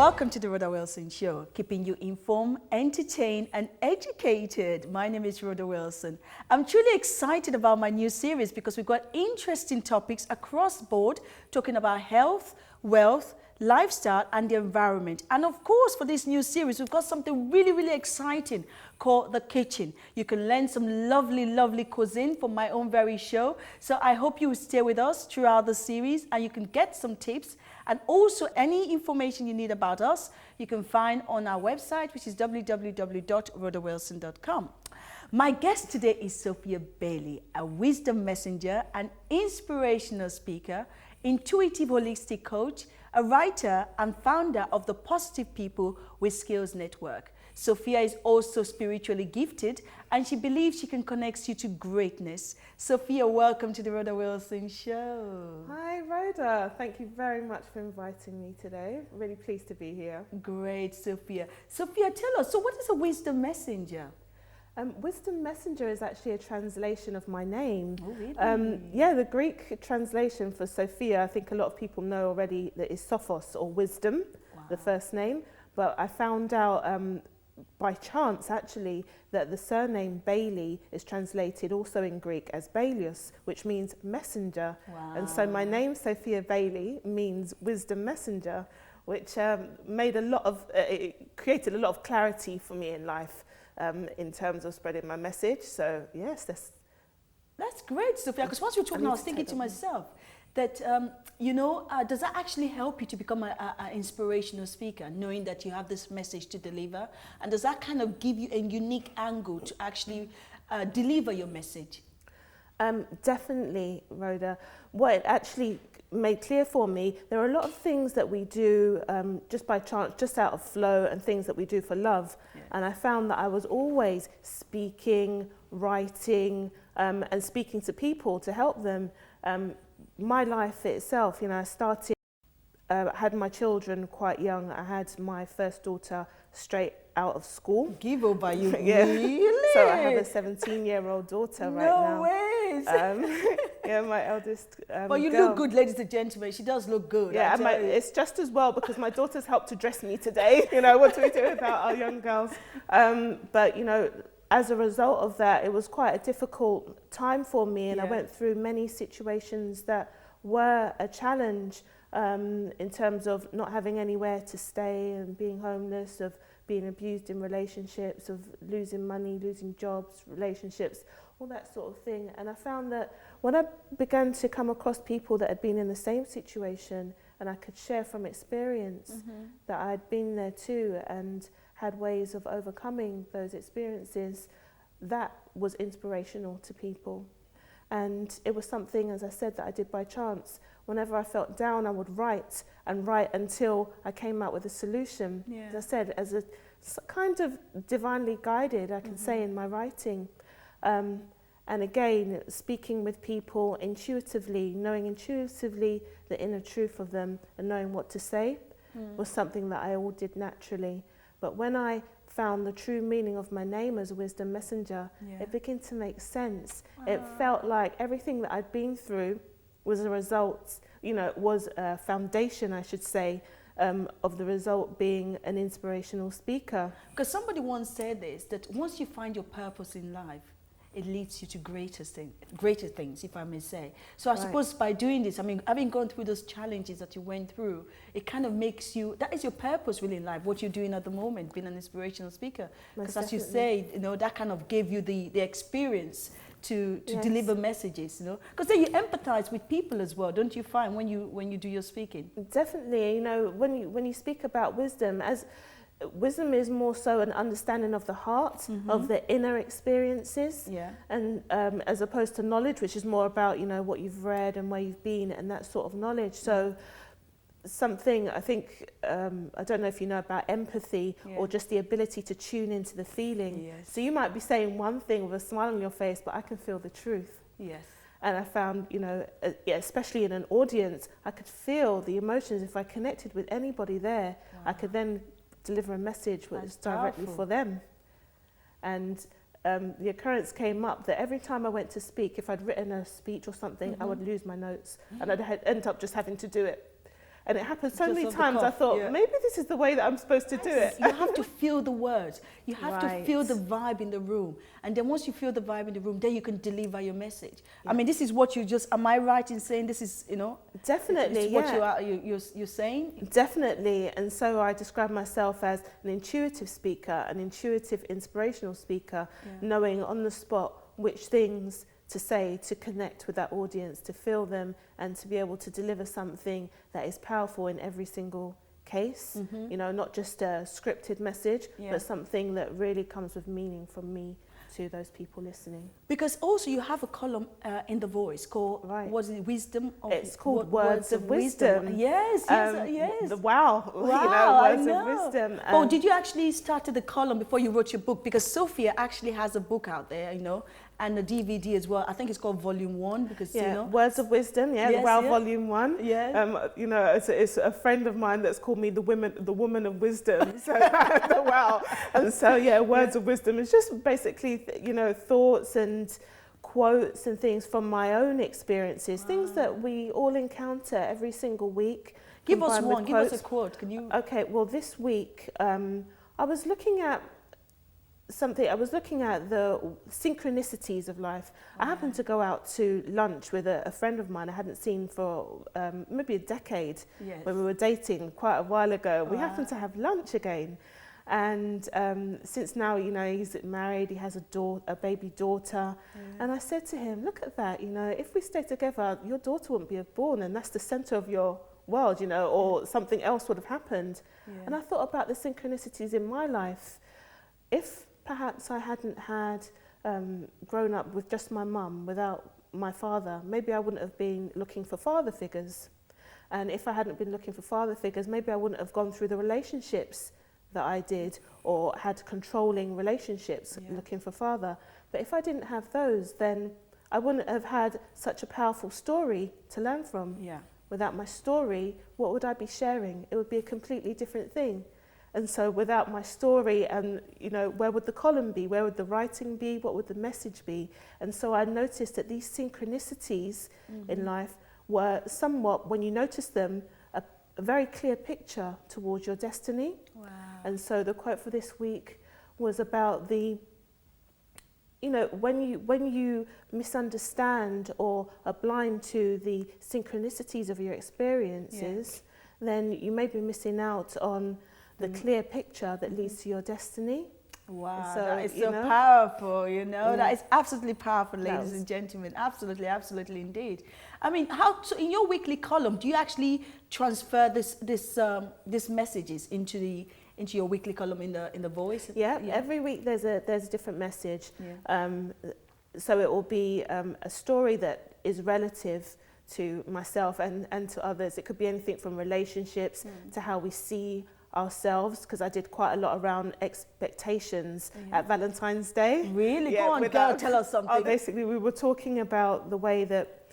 Welcome to the Rhoda Wilson Show, keeping you informed, entertained, and educated. My name is Rhoda Wilson. I'm truly excited about my new series because we've got interesting topics across board talking about health, wealth, lifestyle, and the environment. And of course, for this new series, we've got something really exciting called The Kitchen. You can learn some lovely cuisine from my own very show. So I hope you will stay with us throughout the series and you can get some tips. And also any information you need about us, you can find on our website, which is www.rhodawilson.com. My guest today is Sophia Bailey, a wisdom messenger, an inspirational speaker, intuitive holistic coach, a writer and founder of the Positive People with Skills Network. Sophia is also spiritually gifted and she believes she can connect you to greatness. Sophia, welcome to the Rhoda Wilson Show. Hi Rhoda, thank you very much for inviting me today. Really pleased to be here. Great, Sophia. Sophia, tell us, so what is a wisdom messenger? Wisdom messenger is actually a translation of my name. Oh, really? Yeah, the Greek translation for Sophia, I think a lot of people know already that is Sophos or wisdom, the first name. But I found out by chance actually that the surname Bailey is translated also in Greek as Bailius, which means messenger. Wow. And so my name, Sophia Bailey, means wisdom messenger, which it created a lot of clarity for me in life. In terms of spreading my message. So yes, that's great, Sophia, because once you're talking, I was thinking to myself that, does that actually help you to become an inspirational speaker, knowing that you have this message to deliver? And does that kind of give you a unique angle to actually deliver your message? Definitely, Rhoda. What it actually made clear for me, there are a lot of things that we do just by chance, just out of flow, and things that we do for love. Yeah. And I found that I was always speaking, writing, and speaking to people to help them. My life itself, I started, had my children quite young. I had my first daughter straight out of school. Give over, you yeah. Really? So I have a 17-year-old daughter right now. No ways. Yeah, my eldest But you girl. look good, ladies and gentlemen. She does look good. Yeah, and it's just as well because my daughter's helped to dress me today. What do we do without our young girls? But, as a result of that, it was quite a difficult time for me. And I went through many situations that were a challenge in terms of not having anywhere to stay and being homeless, of being abused in relationships, of losing money, losing jobs, relationships, all that sort of thing. And I found that when I began to come across people that had been in the same situation and I could share from experience that I had been there too and had ways of overcoming those experiences, that was inspirational to people. And it was something, as I said, that I did by chance. Whenever I felt down, I would write until I came out with a solution. Yeah. As I said, as a kind of divinely guided, I can say, in my writing. And again, speaking with people intuitively, knowing intuitively the inner truth of them and knowing what to say was something that I all did naturally. But when I found the true meaning of my name as a wisdom messenger, it began to make sense. It felt like everything that I'd been through was a result, was a foundation, I should say, of the result being an inspirational speaker. Because somebody once said this, that once you find your purpose in life, it leads you to greater things, if I may say. So I suppose by doing this, having gone through those challenges that you went through, it kind of makes you, that is your purpose really in life, what you're doing at the moment, being an inspirational speaker. Because as you say, that kind of gave you the experience to deliver messages, because then you empathize with people as well, don't you find, when you do your speaking? Definitely, when you speak about wisdom, wisdom is more so an understanding of the heart, of the inner experiences, and as opposed to knowledge, which is more about what you've read and where you've been and that sort of knowledge. So something, I think, I don't know if you know about empathy or just the ability to tune into the feeling. So you might be saying one thing with a smile on your face, but I can feel the truth. And I found, especially in an audience, I could feel the emotions. If I connected with anybody there, I could then deliver a message which is directly for them. And the occurrence came up that every time I went to speak, if I'd written a speech or something, I would lose my notes and I'd end up just having to do it. And it happened so Just many off the times. I cuff, thought, yeah. maybe this is the way that I'm supposed to do it. You have to feel the words. You have to Right. feel the vibe in the room. And then once you feel the vibe in the room, then you can deliver your message. I mean, this is what you just, am I right in saying this is, you know? Definitely, This is what you're saying? Definitely. And so I describe myself as an intuitive speaker, an intuitive inspirational speaker, knowing on the spot which things to say to connect with that audience, to feel them, and to be able to deliver something that is powerful in every single case. You know, not just a scripted message, but something that really comes with meaning from me to those people listening. Because also you have a column in The Voice called, was it Wisdom? It's called Words of Wisdom. Yes, yes, yes. Wow, you know, Words of Wisdom. Oh, did you actually start the column before you wrote your book? Because Sophia actually has a book out there, you know, and a DVD as well. I think it's called Volume 1 because, you know. Words of Wisdom, the Wow Volume 1. Yeah. You know, it's a friend of mine that's called me the woman of wisdom. So, the Wow. And so, Words of Wisdom is just basically, you know, thoughts and quotes and things from my own experiences, things that we all encounter every single week. Give us one, give us a quote. Can you? Okay, well, this week, I was looking at the synchronicities of life. I happened to go out to lunch with a friend of mine I hadn't seen for maybe a decade when we were dating quite a while ago. We happened to have lunch again. And since now, you know, he's married, he has a baby daughter. And I said to him, look at that, you know, if we stay together, your daughter wouldn't be born, and that's the center of your world, you know, or something else would have happened. And I thought about the synchronicities in my life. If perhaps I hadn't had grown up with just my mum without my father, maybe I wouldn't have been looking for father figures. And if I hadn't been looking for father figures, maybe I wouldn't have gone through the relationships that I did, or had controlling relationships looking for father. But if I didn't have those, then I wouldn't have had such a powerful story to learn from. Without my story, what would I be sharing? It would be a completely different thing. And so without my story, and you know, where would the column be? Where would the writing be? What would the message be? And so I noticed that these synchronicities in life were somewhat, when you notice them, a very clear picture towards your destiny. And so the quote for this week was about the, you know, when you misunderstand or are blind to the synchronicities of your experiences, then you may be missing out on the clear picture that leads to your destiny. Wow, so, that is so powerful, you know. That is absolutely powerful, ladies and gentlemen. Absolutely, absolutely indeed. I mean, so in your weekly column, do you actually transfer this messages into your weekly column in the Voice? Every week there's a different message. So it will be a story that is relative to myself and to others. It could be anything from relationships to how we see ourselves, because I did quite a lot around expectations at Valentine's Day. Really? Go on, girl, tell us something. Basically, we were talking about the way that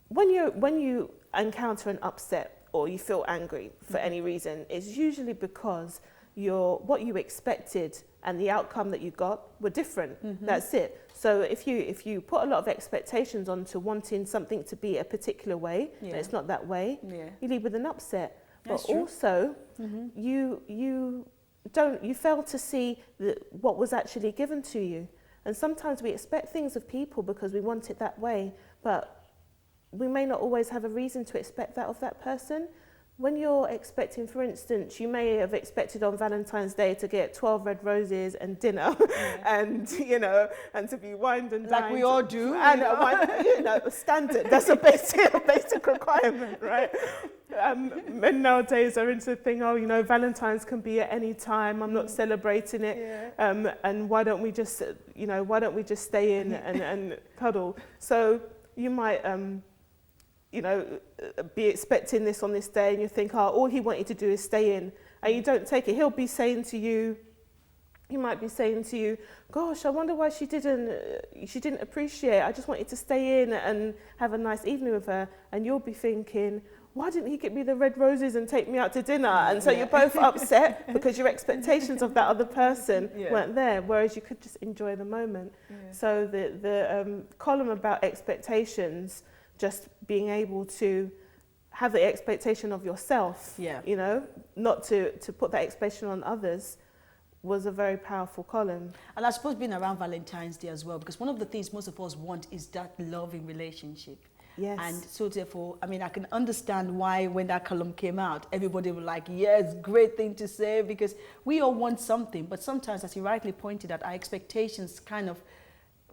when you encounter an upset or you feel angry for any reason, it's usually because what you expected and the outcome that you got were different. That's it. So if you put a lot of expectations onto wanting something to be a particular way, and it's not that way, you leave with an upset. But also, you fail to see what was actually given to you. And sometimes we expect things of people because we want it that way, but we may not always have a reason to expect that of that person. When you're expecting, for instance, you may have expected on Valentine's Day to get 12 red roses and dinner, and you know, and to be wined and dined. Like we all do. And you know, standard. That's a basic requirement, right? Men nowadays are into the thing, oh, you know, Valentine's can be at any time. I'm not celebrating it, and why don't we just stay in and cuddle? So you might. You know, be expecting this on this day, and you think, oh, all he wanted to do is stay in, and you don't take it. He might be saying to you, gosh, I wonder why she didn't appreciate. I just wanted to stay in and have a nice evening with her. And you'll be thinking, why didn't he get me the red roses and take me out to dinner? And so you're both upset because your expectations of that other person weren't there, whereas you could just enjoy the moment. So the column about expectations, just being able to have the expectation of yourself, Yeah. you know, not to put that expectation on others, was a very powerful column. And I suppose being around Valentine's Day as well, because one of the things most of us want is that loving relationship. Yes. And so therefore, I mean, I can understand why when that column came out, everybody was like, yes, great thing to say, because we all want something. But sometimes, as you rightly pointed out, our expectations kind of,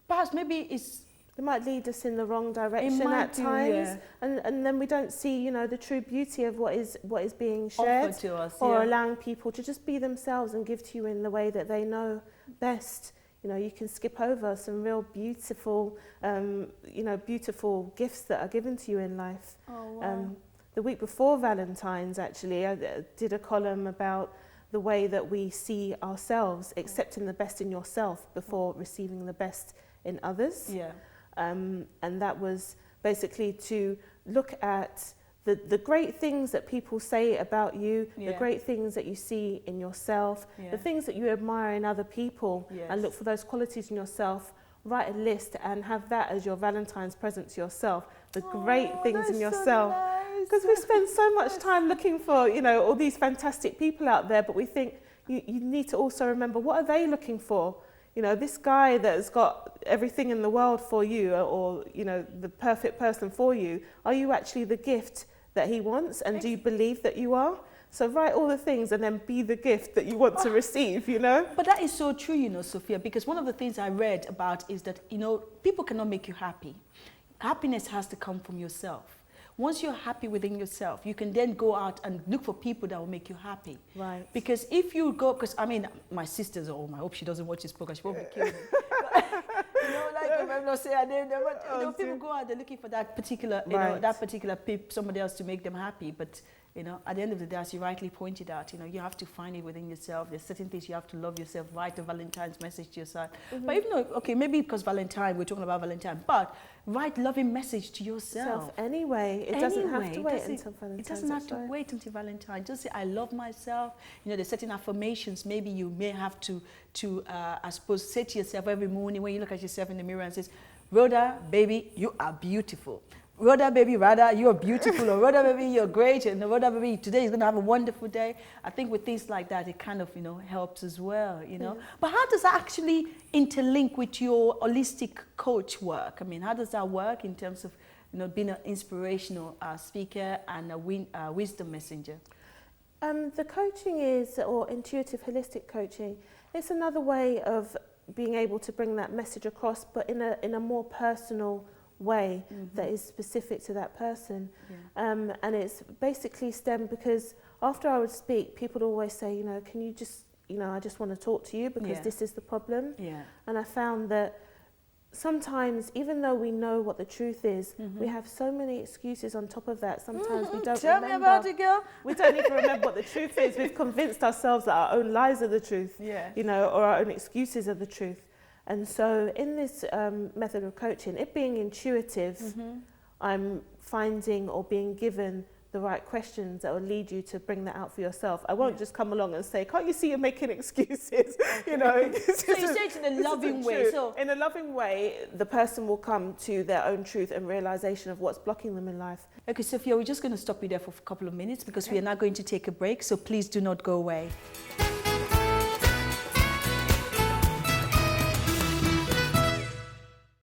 perhaps maybe it's... It might lead us in the wrong direction at times, and then we don't see, you know, the true beauty of what is being shared offered to us, or allowing people to just be themselves and give to you in the way that they know best. You know, you can skip over some real beautiful, you know, beautiful gifts that are given to you in life. Oh, wow. The week before Valentine's, actually, I did a column about the way that we see ourselves, accepting the best in yourself before receiving the best in others. Yeah. And that was basically to look at the great things that people say about you, the great things that you see in yourself, the things that you admire in other people, and look for those qualities in yourself. Write a list and have that as your Valentine's present to yourself, the great things in yourself. Because we spend so much time looking for, you know, all these fantastic people out there, but we think you need to also remember, what are they looking for? You know, this guy that's got everything in the world for you, or, you know, the perfect person for you, are you actually the gift that he wants? And do you believe that you are? So write all the things and then be the gift that you want to receive, you know? But that is so true, you know, Sophia, because one of the things I read about is that, you know, people cannot make you happy. Happiness has to come from yourself. Once you're happy within yourself, you can then go out and look for people that will make you happy. Right. Because if you go, because I mean, my sister's at home, I hope she doesn't watch this program, she probably kill me. You know, like, I'm not saying her name, but you know, people go out, they're looking for that particular, you know, that particular somebody else to make them happy. But, you know, at the end of the day, as you rightly pointed out, you know, you have to find it within yourself. There's certain things you have to love yourself, write a Valentine's message to yourself. But even though, okay, maybe because Valentine, we're talking about Valentine, but write loving message to yourself. Anyway, it doesn't have to wait until Valentine's. It doesn't have to wait until Valentine. Just say, I love myself. You know, there's certain affirmations maybe you may have to I suppose, say to yourself every morning when you look at yourself in the mirror and says, Rhoda, baby, you are beautiful. Rhoda, baby, Rhoda, you're beautiful. Or Rhoda, baby, you're great. And Rhoda, baby, today is going to have a wonderful day. I think with things like that, it kind of, you know, helps as well, you know. But how does that actually interlink with your holistic coach work? I mean, how does that work in terms of, you know, being an inspirational speaker and a wisdom messenger? The coaching is, or intuitive holistic coaching, it's another way of being able to bring that message across, but in a more personal way that is specific to that person. And it's basically stemmed because after I would speak, people would always say, you know, can you just, you know, I just want to talk to you because this is the problem. And I found that sometimes, even though we know what the truth is, we have so many excuses on top of that. Sometimes we don't Tell me about it, girl. We don't even remember what the truth is. We've convinced ourselves that our own lies are the truth, you know, or our own excuses are the truth. And so in this method of coaching, it being intuitive, I'm finding or being given the right questions that will lead you to bring that out for yourself. I won't just come along and say, can't you see you're making excuses? You know. So you say it in a loving way. So in a loving way, the person will come to their own truth and realization of what's blocking them in life. Okay, Sophia, we're just going to stop you there for a couple of minutes because we are now going to take a break. So please do not go away.